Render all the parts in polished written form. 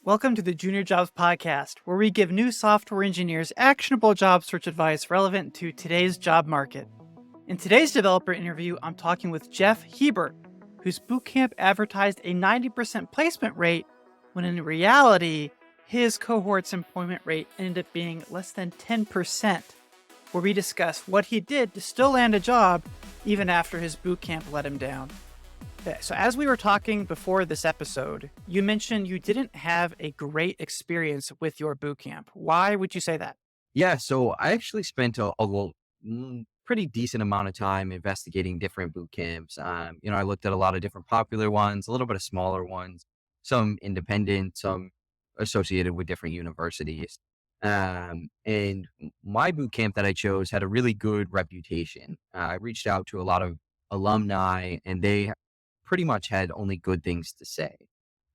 Welcome to the Junior Jobs Podcast, where we give new software engineers actionable job search advice relevant to today's job market. In today's developer interview, I'm talking with Jeff Hebert, whose Bootcamp advertised a 90% placement rate, when in reality, his cohort's employment rate ended up being less than 10%, where we discuss what he did to still land a job even after his bootcamp let him down. Okay, so as we were talking before this episode, you mentioned you didn't have a great experience with your bootcamp. Why would you say that? Yeah, so I actually spent pretty decent amount of time investigating different boot camps. I looked at a lot of different popular ones, a little bit of smaller ones, some independent, some associated with different universities. And my boot camp that I chose had a really good reputation. I reached out to a lot of alumni, and they pretty much had only good things to say.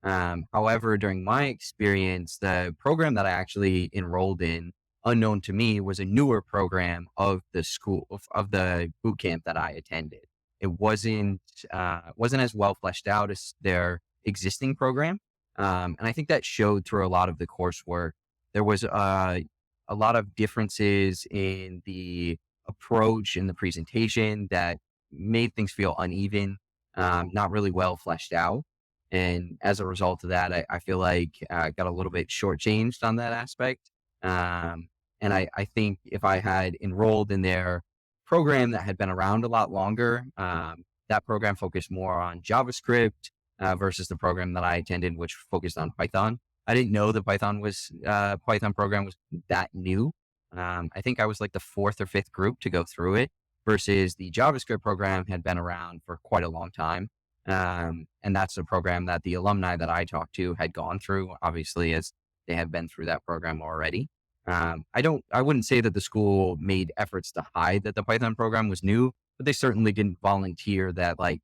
However, during my experience, the program that I actually enrolled in, unknown to me, was a newer program of the school of the boot camp that I attended. It wasn't as well fleshed out as their existing program, and I think that showed through a lot of the coursework. There was a lot of differences in the approach and the presentation that made things feel uneven, not really well fleshed out. And as a result of that, I feel like I got a little bit shortchanged on that aspect. And I think if I had enrolled in their program that had been around a lot longer, that program focused more on JavaScript versus the program that I attended, which focused on Python. I didn't know the Python program was that new. I think I was like the fourth or fifth group to go through it, versus the JavaScript program had been around for quite a long time. And that's the program that the alumni that I talked to had gone through, obviously, as they had been through that program already. I wouldn't say that the school made efforts to hide that the Python program was new, but they certainly didn't volunteer that like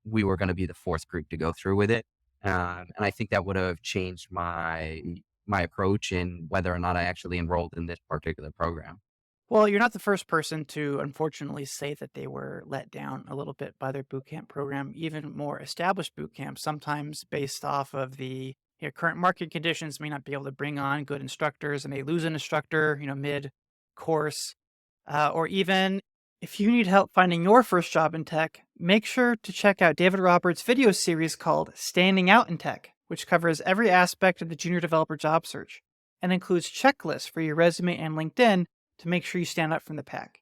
we were going to be the fourth group to go through with it. And I think that would have changed my approach in whether or not I actually enrolled in this particular program. Well, you're not the first person to unfortunately say that they were let down a little bit by their bootcamp program. Even more established boot camps, sometimes based off of the current market conditions, may not be able to bring on good instructors, and they lose an instructor, mid course. Or even if you need help finding your first job in tech, make sure to check out David Roberts' video series called Standing Out in Tech, which covers every aspect of the junior developer job search and includes checklists for your resume and LinkedIn to make sure you stand out from the pack.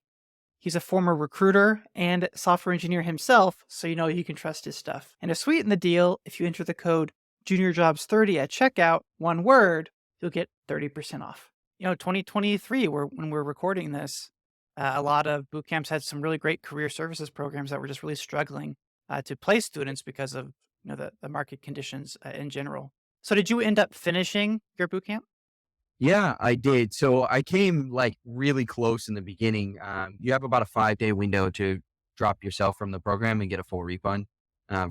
He's a former recruiter and software engineer himself, so you know you can trust his stuff. And to sweeten the deal, if you enter the code JuniorJobs30 at checkout, one word, you'll get 30% off. 2023, when we're recording this, a lot of boot camps had some really great career services programs that were just really struggling to place students because of the market conditions in general. So did you end up finishing your boot camp? Yeah, I did. So I came like really close in the beginning. You have about a 5-day window to drop yourself from the program and get a full refund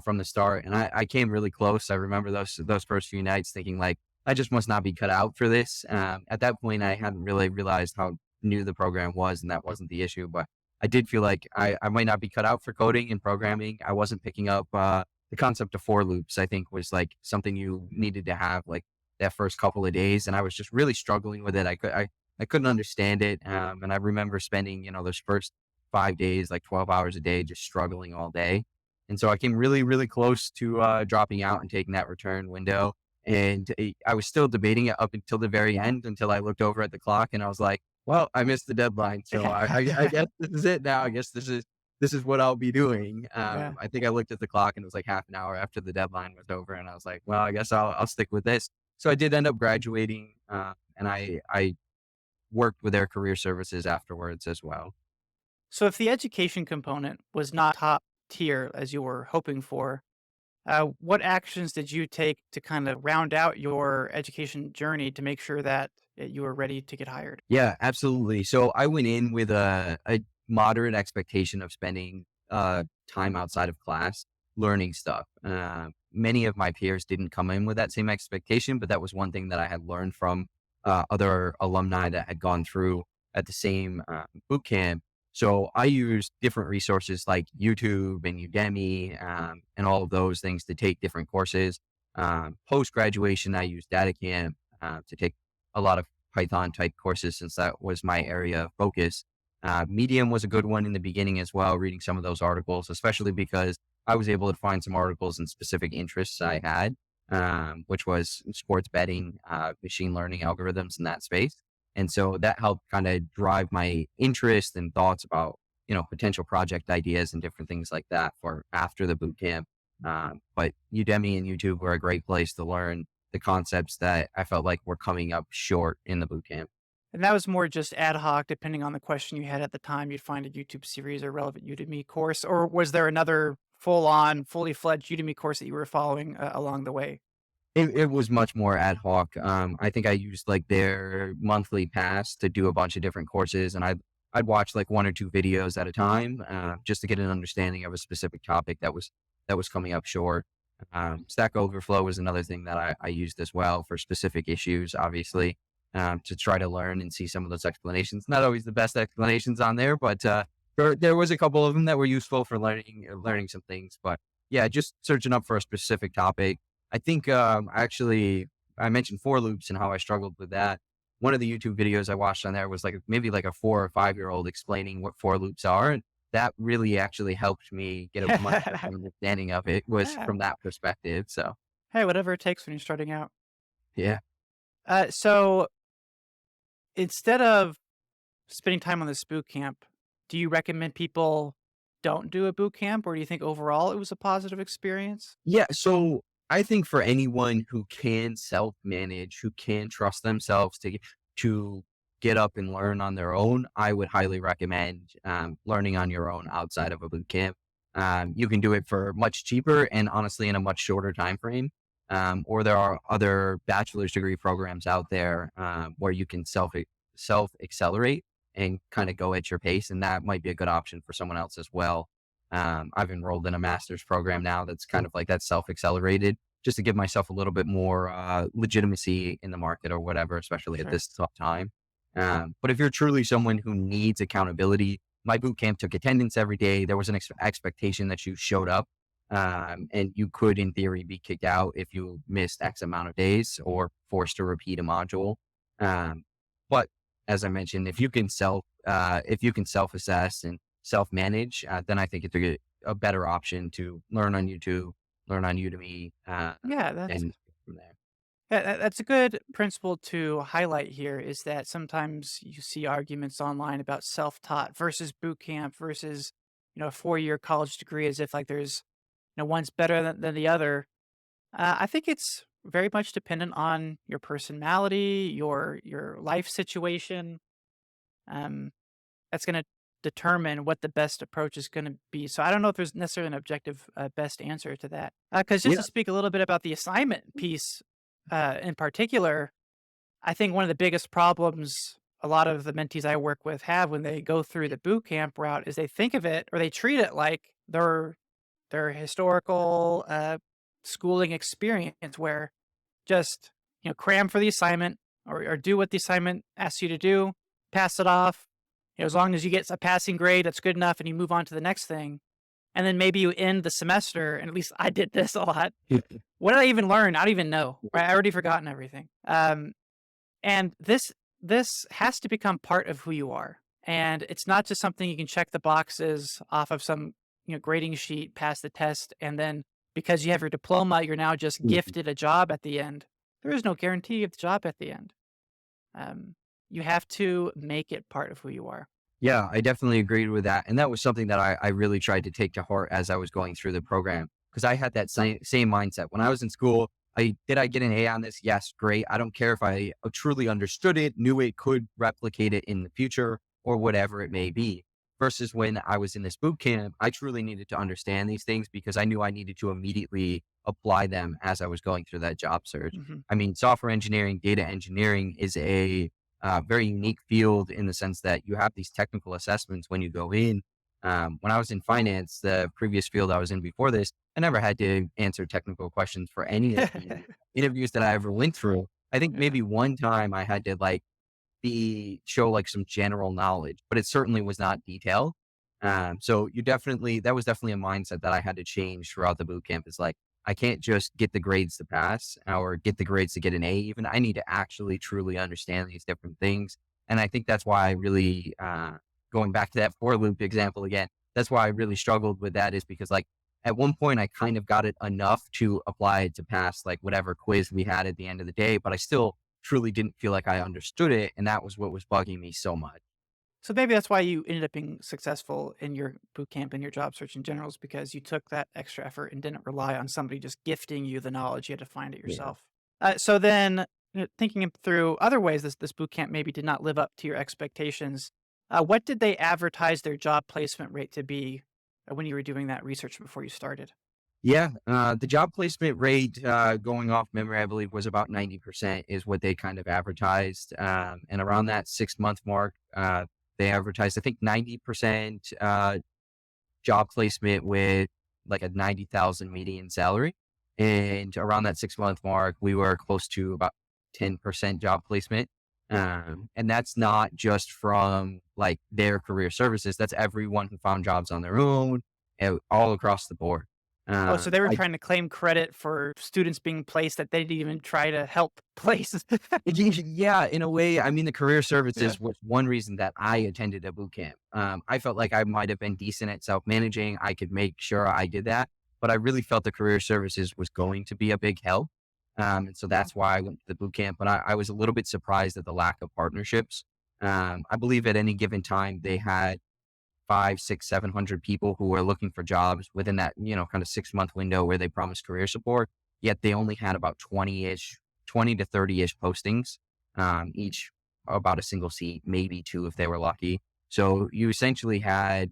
from the start. And I came really close. I remember those first few nights thinking like, I just must not be cut out for this. At that point, I hadn't really realized how new the program was, and that wasn't the issue. But I did feel like I might not be cut out for coding and programming. I wasn't picking up the concept of for loops. I think was like something you needed to have like that first couple of days, and I was just really struggling with it. I couldn't understand it, and I remember spending those first 5 days like 12 hours a day just struggling all day. And so I came really close to dropping out and taking that return window. And I was still debating it up until the very end, until I looked over at the clock and I was like, well, I missed the deadline, so I guess this is it now. I guess this is what I'll be doing. Yeah. I think I looked at the clock and it was like half an hour after the deadline was over, and I was like, well, I guess I'll stick with this. So I did end up graduating, and I worked with their career services afterwards as well. So if the education component was not top tier as you were hoping for, what actions did you take to kind of round out your education journey to make sure that you were ready to get hired? Yeah, absolutely. So I went in with a moderate expectation of spending time outside of class learning stuff. Many of my peers didn't come in with that same expectation, but that was one thing that I had learned from other alumni that had gone through at the same boot camp. So I used different resources like YouTube and Udemy, and all of those things to take different courses. Post graduation, I used DataCamp to take a lot of Python type courses since that was my area of focus. Medium was a good one in the beginning as well, reading some of those articles, especially because I was able to find some articles and specific interests I had, which was sports betting, machine learning algorithms in that space. And so that helped kind of drive my interest and thoughts about, potential project ideas and different things like that for after the boot camp. But Udemy and YouTube were a great place to learn the concepts that I felt like were coming up short in the boot camp. And that was more just ad hoc, depending on the question you had at the time. You'd find a YouTube series or relevant Udemy course, or was there another full on, fully fledged Udemy course that you were following along the way? It was much more ad hoc. I think I used like their monthly pass to do a bunch of different courses, and I'd watch like one or two videos at a time, just to get an understanding of a specific topic that was coming up short. Stack Overflow was another thing that I used as well for specific issues, obviously, to try to learn and see some of those explanations. Not always the best explanations on there, but there was a couple of them that were useful for learning some things. But yeah, just searching up for a specific topic. I think actually I mentioned for loops and how I struggled with that. One of the YouTube videos I watched on there was like maybe like a 4 or 5 year old explaining what for loops are. And that really actually helped me get a much better understanding of it was Yeah. from that perspective. So Hey, whatever it takes when you're starting out. yeah. So instead of spending time on this boot camp, do you recommend people don't do a boot camp, or do you think overall it was a positive experience? Yeah, so I think for anyone who can self-manage, who can trust themselves to get up and learn on their own, I would highly recommend learning on your own outside of a boot camp. You can do it for much cheaper and honestly in a much shorter time frame. Or there are other bachelor's degree programs out there where you can self accelerate and kind of go at your pace, and that might be a good option for someone else as well. I've enrolled in a master's program now that's kind of like that self-accelerated just to give myself a little bit more legitimacy in the market or whatever, especially at Sure. this tough time. But if you're truly someone who needs accountability, my boot camp took attendance every day. There was an expectation that you showed up, and you could, in theory, be kicked out if you missed X amount of days or forced to repeat a module. But as I mentioned, if you can self-assess and self-manage, then I think it's a better option to learn on YouTube, learn on Udemy, Yeah, that's and from there. that's a good principle to highlight here. Is that sometimes you see arguments online about self-taught versus boot camp versus a 4 year college degree, as if like there's one's better than the other. I think it's very much dependent on your personality, your life situation. Um, that's going to determine what the best approach is going to be. So I don't know if there's necessarily an objective best answer to that. Because just Yeah. to speak a little bit about the assignment piece in particular, I think one of the biggest problems a lot of the mentees I work with have when they go through the boot camp route is they think of it or they treat it like their historical schooling experience, where just cram for the assignment or do what the assignment asks you to do, pass it off. As long as you get a passing grade, that's good enough, and you move on to the next thing. And then maybe you end the semester, and at least I did this a lot. What did I even learn? I don't even know. Right? I already forgotten everything. And this has to become part of who you are, and it's not just something you can check the boxes off of some grading sheet, pass the test, and then because you have your diploma, you're now just gifted a job at the end. There is no guarantee of the job at the end. Um, you have to make it part of who you are. Yeah, I definitely agreed with that. And that was something that I really tried to take to heart as I was going through the program. Because I had that same mindset. When I was in school, I get an A on this? Yes, great. I don't care if I truly understood it, knew it, could replicate it in the future or whatever it may be. Versus when I was in this boot camp, I truly needed to understand these things because I knew I needed to immediately apply them as I was going through that job search. Mhm. I mean, software engineering, data engineering is a very unique field in the sense that you have these technical assessments when you go in. When I was in finance, the previous field I was in before this, I never had to answer technical questions for any of the interviews that I ever went through. I think Yeah. maybe one time I had to like show like some general knowledge, but it certainly was not detailed. So that was definitely a mindset that I had to change throughout the boot camp. Is like, I can't just get the grades to pass or get the grades to get an A even. I need to actually truly understand these different things. And I think that's why I really, going back to that for loop example again, that's why I really struggled with that is because like at one point I kind of got it enough to apply it to pass like whatever quiz we had at the end of the day, but I still truly didn't feel like I understood it. And that was what was bugging me so much. So maybe that's why you ended up being successful in your boot camp and your job search in general is because you took that extra effort and didn't rely on somebody just gifting you the knowledge. You had to find it Yeah. yourself. So then, thinking through other ways this boot camp maybe did not live up to your expectations, what did they advertise their job placement rate to be when you were doing that research before you started? Yeah, the job placement rate, going off memory, I believe was about 90% is what they kind of advertised. And around that 6 month mark, they advertised, I think 90%, job placement with like a 90,000 median salary. And around that 6 month mark, we were close to about 10% job placement. And that's not just from like their career services. That's everyone who found jobs on their own, all across the board. Oh, so they were I trying to claim credit for students being placed that they didn't even try to help place. Yeah, in a way, I mean, the career Yeah. services was one reason that I attended a boot camp. I felt like I might have been decent at self-managing. I could make sure I did that, but I really felt the career services was going to be a big help. And so that's why I went to the boot camp. But I was a little bit surprised at the lack of partnerships. I believe at any given time they had five, six, 700 people who were looking for jobs within that, kind of 6 month window where they promised career support. Yet they only had about 20 to 30 ish postings, each about a single seat, maybe two if they were lucky. So you essentially had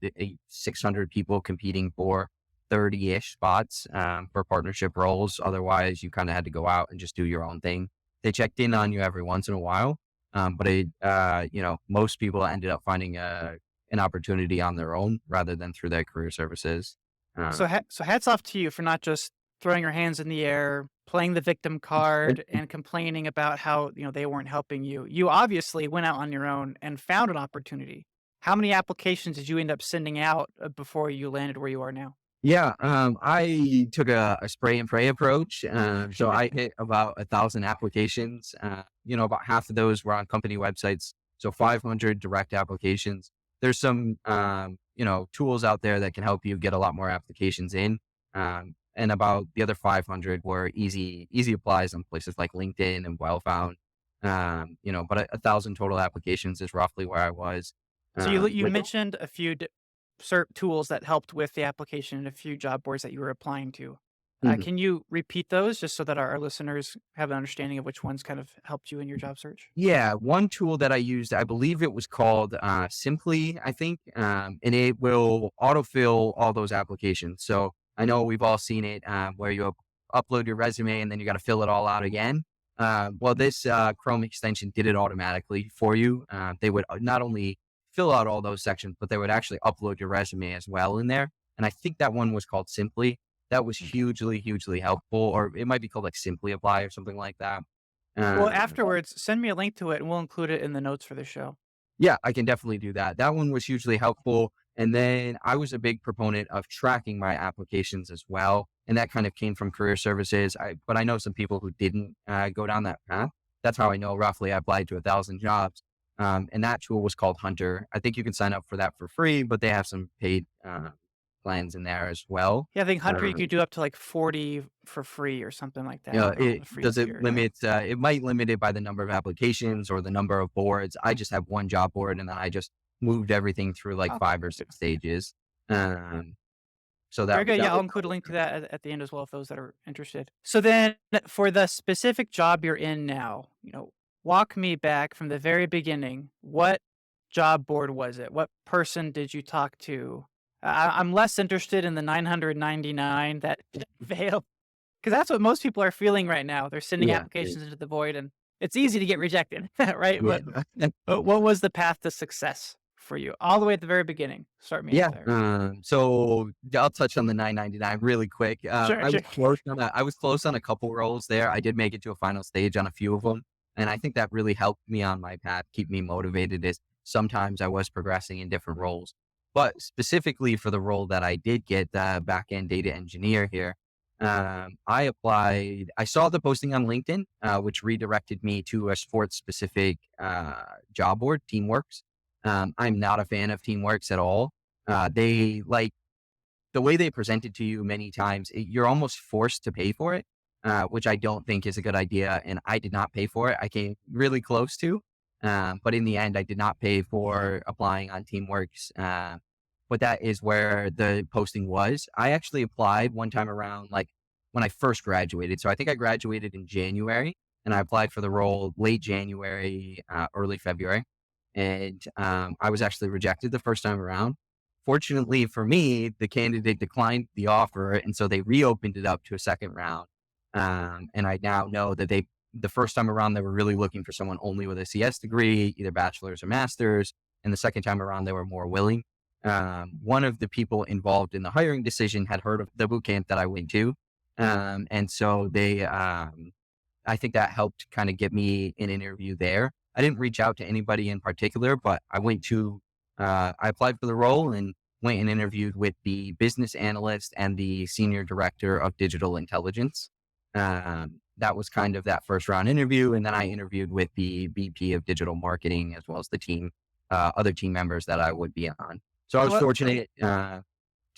600 people competing for 30 ish spots, for partnership roles. Otherwise, you kind of had to go out and just do your own thing. They checked in on you every once in a while. Most people ended up finding an opportunity on their own rather than through their career services. Uh, So hats off to you for not just throwing your hands in the air, playing the victim card, and complaining about how they weren't helping you. You obviously went out on your own and found an opportunity. How many applications did you end up sending out before you landed where you are now? yeah, I took a spray and pray approach. So I hit about 1,000 applications. About half of those were on company websites. So 500 direct applications. There's some, tools out there that can help you get a lot more applications in. And about the other 500 were easy applies on places like LinkedIn and Well Found. But 1,000 total applications is roughly where I was. So you With mentioned a few cert tools that helped with the application and a few job boards that you were applying to. Mhm. Can you repeat those just so that our listeners have an understanding of which ones kind of helped you in your job search? Yeah, one tool that I used, I believe it was called Simply, I think, and it will autofill all those applications. So I know we've all seen it where you upload your resume and then you got to fill it all out again. Well, this Chrome extension did it automatically for you. They would not only fill out all those sections, but they would actually upload your resume as well in there. And I think that one was called Simply. That was hugely, hugely helpful, or it might be called like Simply Apply or something like that. Well, Uh, afterwards, send me a link to it and we'll include it in the notes for the show. Yeah, I can definitely do that. That one was hugely helpful. And then I was a big proponent of tracking my applications as well. And that kind of came from career services. But I know some people who didn't go down that path. That's how I know roughly I applied to 1,000 jobs. And that tool was called Huntr. I think you can sign up for that for free, but they have some paid plans in there as well. Yeah, I think Hunter, you Um, could do up to like 40 for free or something like that on it the free does it tier. Yeah. limit, it might limit it by the number of applications or the number of boards. I just have one job board and then I just moved everything through like Okay. 5 or 6 stages. Um, so Very good. that Yeah, I'll was include a link to that at the end as well if those that are interested. So then for the specific job you're in now, walk me back from the very beginning. What job board was it? What person did you talk to? I'm less interested in the 999 that failed because that's what most people are feeling right now. They're sending yeah, applications into the void and it's easy to get rejected, right? yeah. But what was the path to success for you all the way at the very beginning? Start me Yeah, out there. so I'll touch on the 999 really quick. Sure, I sure. was close on I was close on a couple roles there. I did make it to a final stage on a few of them, and I think that really helped me on my path, keep me motivated as sometimes I was progressing in different roles. But specifically for the role that I did get, the back-end data engineer here, I saw the posting on LinkedIn, which redirected me to a sports specific job board, Teamworks. I'm not a fan of Teamworks at all. They like the way they present it to you many times, you're almost forced to pay for it, which I don't think is a good idea. And I did not pay for it. I came really close to, but in the end, I did not pay for applying on Teamworks. But that is where the posting was. I actually applied one time around, like when I first graduated. So I think I graduated in January, and I applied for the role late January, early February. And I was actually rejected the first time around. Fortunately for me, the candidate declined the offer, and so they reopened it up to a second round. And I now know that the first time around, they were really looking for someone only with a CS degree, either bachelor's or master's. And the second time around, they were more willing. One of the people involved in the hiring decision had heard of the boot camp that I went to. And so I think that helped kind of get me an interview there. I didn't reach out to anybody in particular, but I applied for the role and went and interviewed with the business analyst and the senior director of digital intelligence. That was kind of that first round interview. And then I interviewed with the VP of digital marketing as well as the team, other team members that I would be on. So I So was what fortunate, to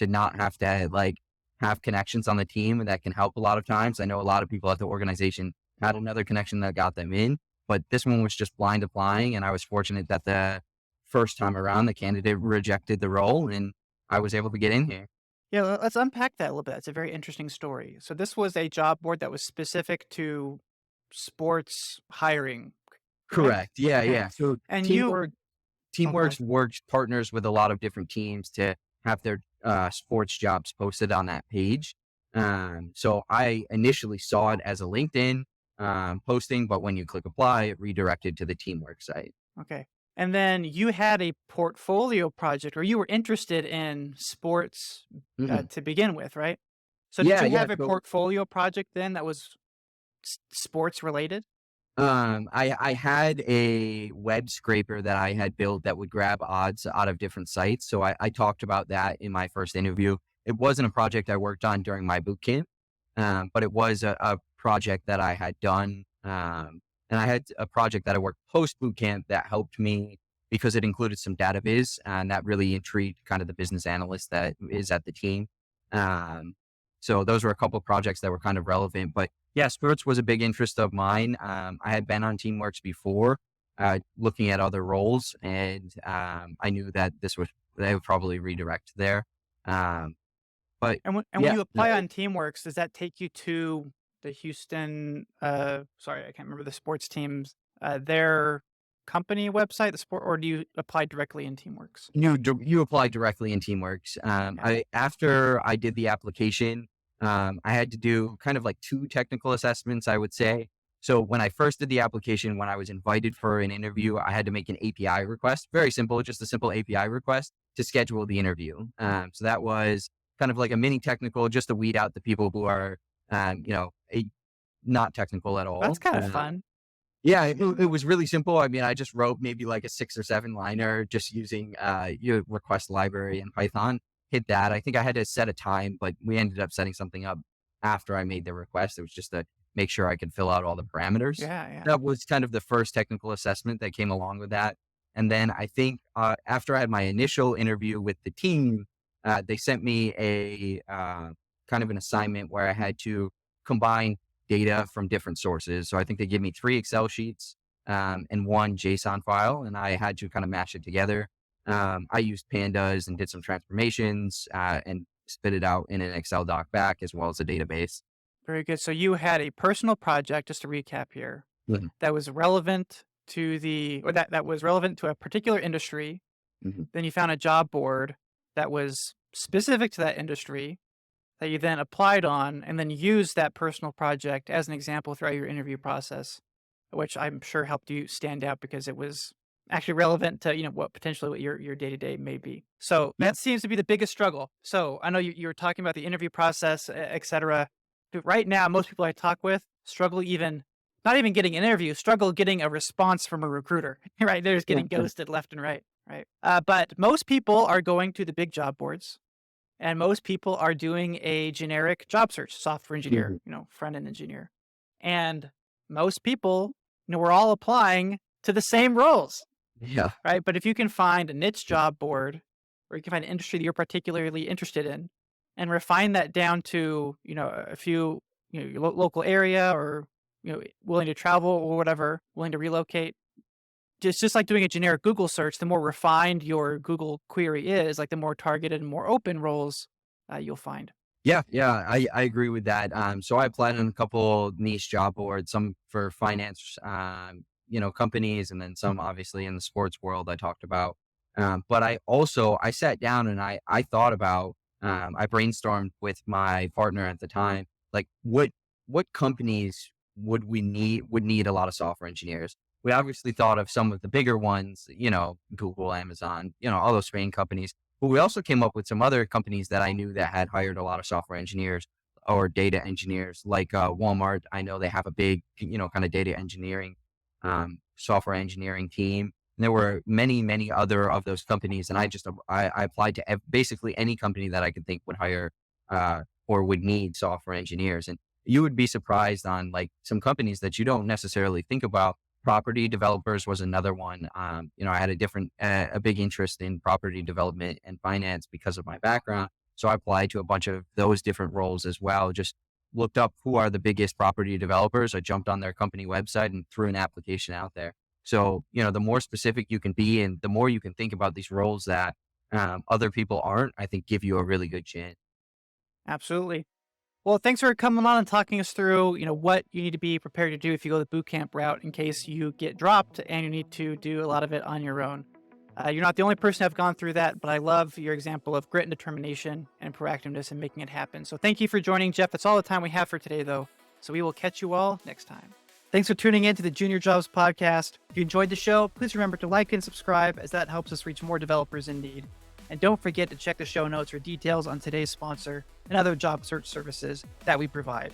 not have to have connections on the team, and that can help a lot of times. I know a lot of people at the organization had another connection that got them in, but this one was just blind applying. And I was fortunate that the first time around, the candidate rejected the role and I was able to get in here. Yeah, let's unpack that a little bit. It's a very interesting story. So this was a job board that was specific to sports hiring, correct? Correct. Yeah. Okay. Yeah. So And you teamwork, oh, go ahead. Teamworks works partners with a lot of different teams to have their sports jobs posted on that page. So I initially saw it as a LinkedIn posting, but when you click apply, it redirected to the Teamwork site. Okay. And then you had a portfolio project or you were interested in sports Mhm. to begin with, right? So did Yeah, you yeah. have a So portfolio project then that was sports related? I had a web scraper that I had built that would grab odds out of different sites. So I talked about that in my first interview. It wasn't a project I worked on during my boot camp, but it was a project that I had done. And I had a project that I worked post boot camp that helped me because it included some data viz, and that really intrigued kind of the business analyst that is at the team. Um, so those were a couple of projects that were kind of relevant, but yeah, sports was a big interest of mine. I had been on Teamworks before, looking at other roles, and I knew that they would probably redirect there. Um, but And when yeah, you apply on Teamworks, does that take you to the Houston sorry, I can't remember the sports teams, their company website, the sport, or do you apply directly in Teamworks? you apply directly in Teamworks. Yeah. I After I did the application, I had to do kind of like two technical assessments, I would say. So when I first did the application, when I was invited for an interview, I had to make an API request. Very simple, just a simple API request to schedule the interview. So that was kind of like a mini technical, just to weed out the people who are, not technical at That's all. kind of fun. Yeah, it was really simple. I mean, I just wrote maybe like a 6 or 7 liner just using your request library in Python. Hit that. I think I had to set a time, but we ended up setting something up after I made the request. It was just to make sure I could fill out all the parameters. Yeah, yeah. That was kind of the first technical assessment that came along with that. And then I think after I had my initial interview with the team, they sent me a kind of an assignment where I had to combine data from different sources. So I think they give me 3 Excel sheets and 1 JSON file, and I had to kind of mash it together. I used pandas and did some transformations and spit it out in an Excel doc back as well as a database. Very good. So you had a personal project, just to recap here, Mhm. that was relevant to that was relevant to a particular industry. Mhm. Then you found a job board that was specific to that industry that you then applied on and then used that personal project as an example throughout your interview process, which I'm sure helped you stand out because it was actually relevant to, what potentially what your day-to-day may be. So Yeah. that seems to be the biggest struggle. So I know you were talking about the interview process, et cetera. But right now, most people I talk with struggle even not even getting an interview, struggle getting a response from a recruiter, right? They're just Yeah. getting ghosted left and right, right? But most people are going to the big job boards And most people are doing a generic job search, software engineer, Mhm. front end engineer. And most people, we're all applying to the same roles, Yeah. right? But if you can find a niche job board, or you can find an industry that you're particularly interested in and refine that down to, a few, your local area, or, willing to travel or whatever, willing to relocate, just like doing a generic Google search, the more refined your Google query is, like the more targeted and more open roles you'll find. Yeah, yeah, I agree with that. So I applied on a couple niche job boards, some for finance, companies, and then some obviously in the sports world I talked about. But I sat down and I thought about, I brainstormed with my partner at the time, like what companies would need a lot of software engineers. We obviously thought of some of the bigger ones, Google, Amazon, all those main companies. But we also came up with some other companies that I knew that had hired a lot of software engineers or data engineers, like Walmart. I know they have a big, kind of data engineering, software engineering team. And there were many, many other of those companies, and I applied to basically any company that I could think would hire or would need software engineers. And you would be surprised on like some companies that you don't necessarily think about. Property developers was another one. I had a big interest in property development and finance because of my background. So I applied to a bunch of those different roles as well. Just looked up who are the biggest property developers. I jumped on their company website and threw an application out there. So, the more specific you can be and the more you can think about these roles that other people aren't, I think give you a really good chance. Absolutely. Well, thanks for coming on and talking us through, what you need to be prepared to do if you go the boot camp route in case you get dropped and you need to do a lot of it on your own. You're not the only person to have gone through that, but I love your example of grit and determination and proactiveness and making it happen. So thank you for joining, Jeff. That's all the time we have for today, though. So we will catch you all next time. Thanks for tuning in to the Junior Jobs Podcast. If you enjoyed the show, please remember to like and subscribe, as that helps us reach more developers in need. And don't forget to check the show notes for details on today's sponsor and other job search services that we provide.